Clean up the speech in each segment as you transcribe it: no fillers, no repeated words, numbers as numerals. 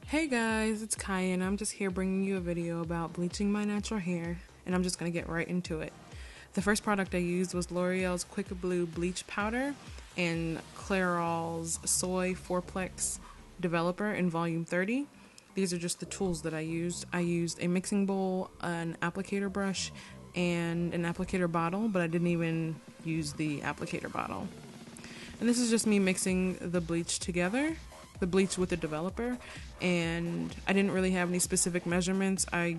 Hey guys, it's Kai and I'm just here bringing you a video about bleaching my natural hair, and I'm just going to get right into it. The first product I used was L'Oreal's Quick Blue Bleach Powder and Clairol's Soy 4-Plex Developer in Volume 30. These are just the tools that I used. I used a mixing bowl, an applicator brush, and an applicator bottle, but I didn't even use the applicator bottle. And this is just me mixing the bleach together, the bleach with the developer, and I didn't really have any specific measurements. I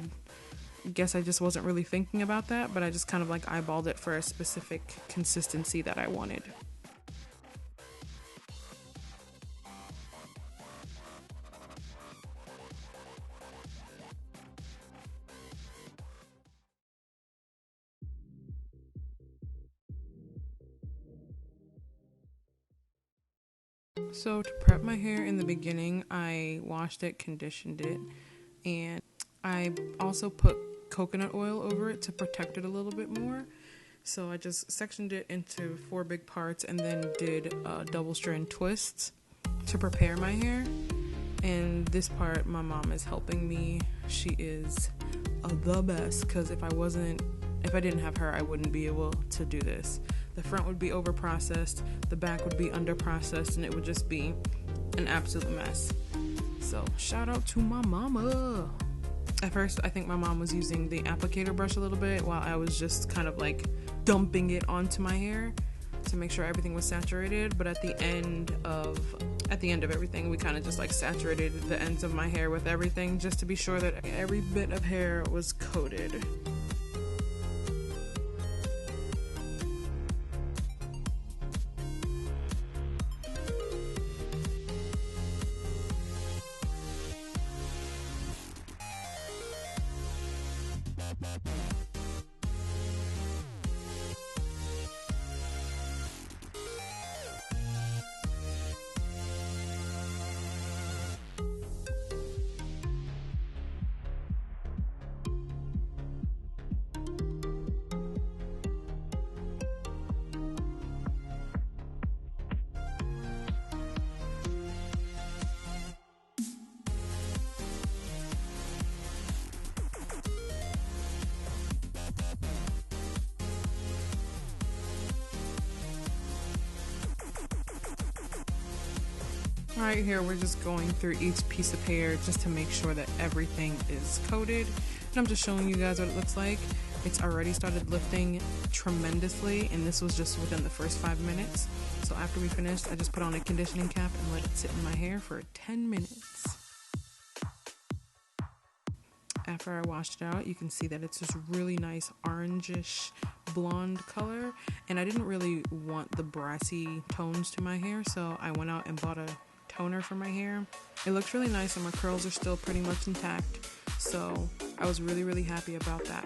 guess I just wasn't really thinking about that, but I just kind of like eyeballed it for a specific consistency that I wanted. So to prep my hair in the beginning, I washed it, conditioned it, and I also put coconut oil over it to protect it a little bit more. So I just sectioned it into 4 big parts and then did double strand twists to prepare my hair. And this part, my mom is helping me. She is the best, because if I didn't have her, I wouldn't be able to do this. The front would be over processed, the back would be under processed, and it would just be an absolute mess. So shout out to my mama. At first, I think my mom was using the applicator brush a little bit while I was just kind of like dumping it onto my hair to make sure everything was saturated. But at the end of everything, we kind of just like saturated the ends of my hair with everything just to be sure that every bit of hair was coated. Right here, we're just going through each piece of hair just to make sure that everything is coated. And I'm just showing you guys what it looks like. It's already started lifting tremendously, and this was just within the first 5 minutes. So after we finished, I just put on a conditioning cap and let it sit in my hair for 10 minutes. After I washed it out, you can see that it's this really nice orangish blonde color, and I didn't really want the brassy tones to my hair, so I went out and bought a toner for my hair. It looks really nice and my curls are still pretty much intact, so I was really happy about that.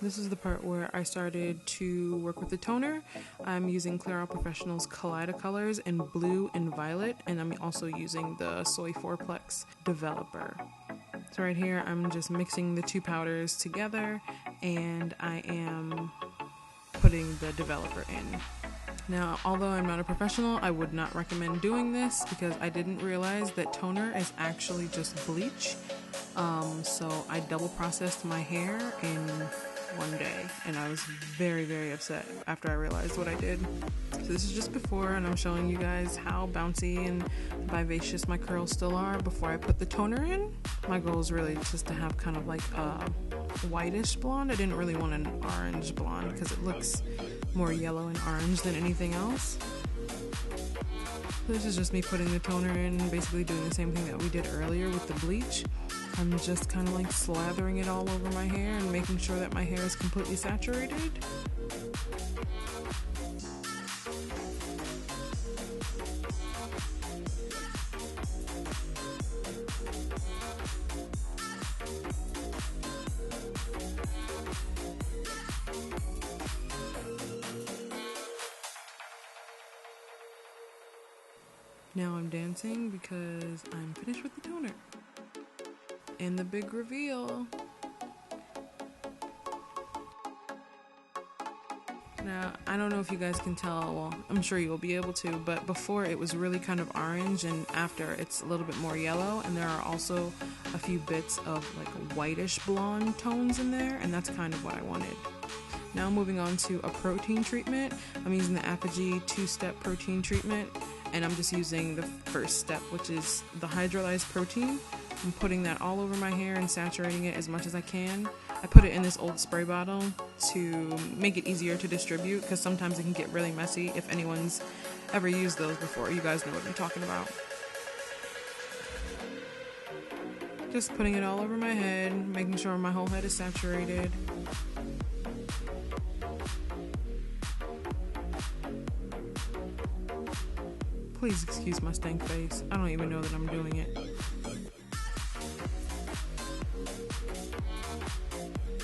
This is the part where I started to work with the toner. I'm using Clairol Professional's Kaleidocolors in blue and violet, and I'm also using the Soy 4-Plex Developer. So right here, I'm just mixing the 2 powders together, and I am putting the developer in. Now, although I'm not a professional, I would not recommend doing this because I didn't realize that toner is actually just bleach. So I double processed my hair in one day, and I was very upset after I realized what I did. So this is just before, and I'm showing you guys how bouncy and vivacious my curls still are before I put the toner in. My goal is really just to have kind of like a whitish blonde. I didn't really want an orange blonde because it looks more yellow and orange than anything else. So this is just me putting the toner in, basically doing the same thing that we did earlier with the bleach. I'm just kind of like slathering it all over my hair and making sure that my hair is completely saturated. Now I'm dancing because I'm finished with the toner. And the big reveal, Now, I don't know if you guys can tell, well, I'm sure you'll be able to, but before it was really kind of orange, and after it's a little bit more yellow, and there are also a few bits of like whitish blonde tones in there, and that's kind of what I wanted. Now moving on to a protein treatment. I'm using the Apogee 2-step protein treatment, and I'm just using the first step, which is the hydrolyzed protein. I'm putting that all over my hair and saturating it as much as I can. I put it in this old spray bottle to make it easier to distribute, because sometimes it can get really messy. If anyone's ever used those before, you guys know what I'm talking about. Just putting it all over my head, making sure my whole head is saturated. Please excuse my stank face. I don't even know that I'm doing it.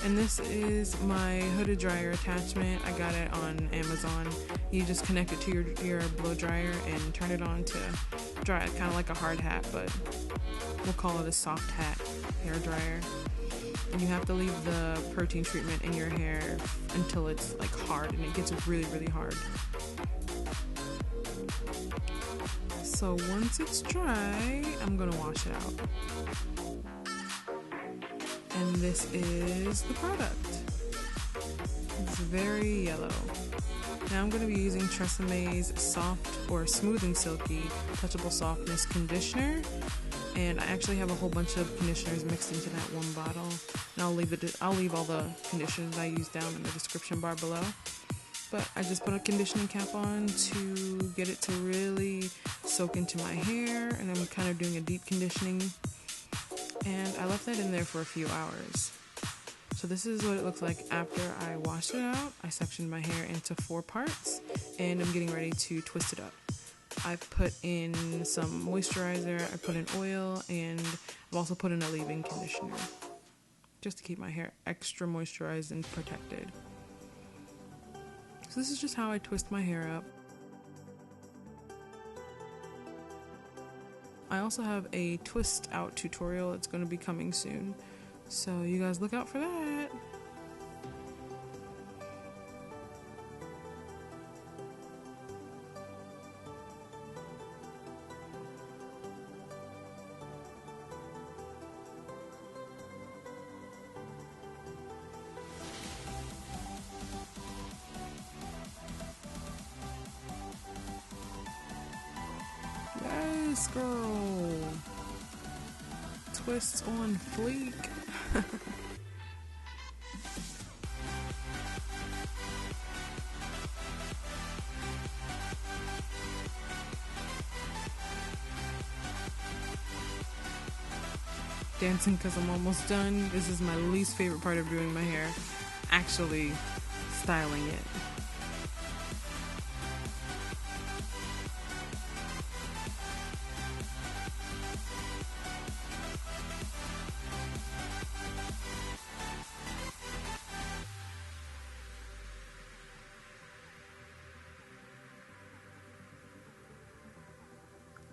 And this is my hooded dryer attachment. I got it on Amazon. You just connect it to your blow dryer and turn it on to dry it, kind of like a hard hat, but we'll call it a soft hat hair dryer. And you have to leave the protein treatment in your hair until it's like hard, and it gets really, really hard. So once it's dry, I'm gonna wash it out. And this is the product. It's very yellow. Now I'm going to be using Treseme's Soft or Smooth and Silky Touchable Softness Conditioner. And I actually have a whole bunch of conditioners mixed into that one bottle. And I'll leave all the conditioners I use down in the description bar below. But I just put a conditioning cap on to get it to really soak into my hair. And I'm kind of doing a deep conditioning. And I left that in there for a few hours. So this is what it looks like after I washed it out. I sectioned my hair into 4 parts, and I'm getting ready to twist it up. I've put in some moisturizer, I put in oil, and I've also put in a leave-in conditioner, just to keep my hair extra moisturized and protected. So this is just how I twist my hair up. I also have a twist out tutorial. It's going to be coming soon, so you guys look out for that. Yes, girl. Twists on fleek. Dancing because I'm almost done. This is my least favorite part of doing my hair. Actually styling it.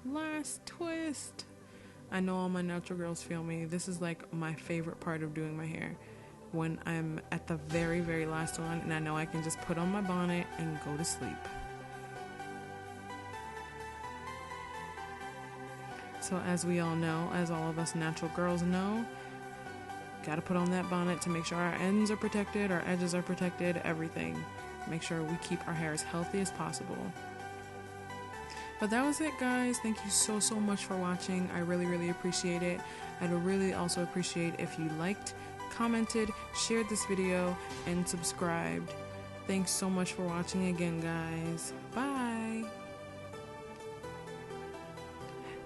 Last twist. I know all my natural girls feel me. This is like my favorite part of doing my hair. When I'm at the very, very last one and I know I can just put on my bonnet and go to sleep. So as we all know, as all of us natural girls know, gotta put on that bonnet to make sure our ends are protected, our edges are protected, everything. Make sure we keep our hair as healthy as possible. But that was it, guys. Thank you so much for watching. I really, really appreciate it. I'd really also appreciate if you liked, commented, shared this video, and subscribed. Thanks so much for watching again, guys. Bye.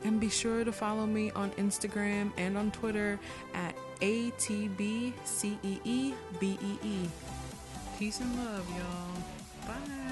And be sure to follow me on Instagram and on Twitter at ATBCEEBEE. Peace and love, y'all. Bye.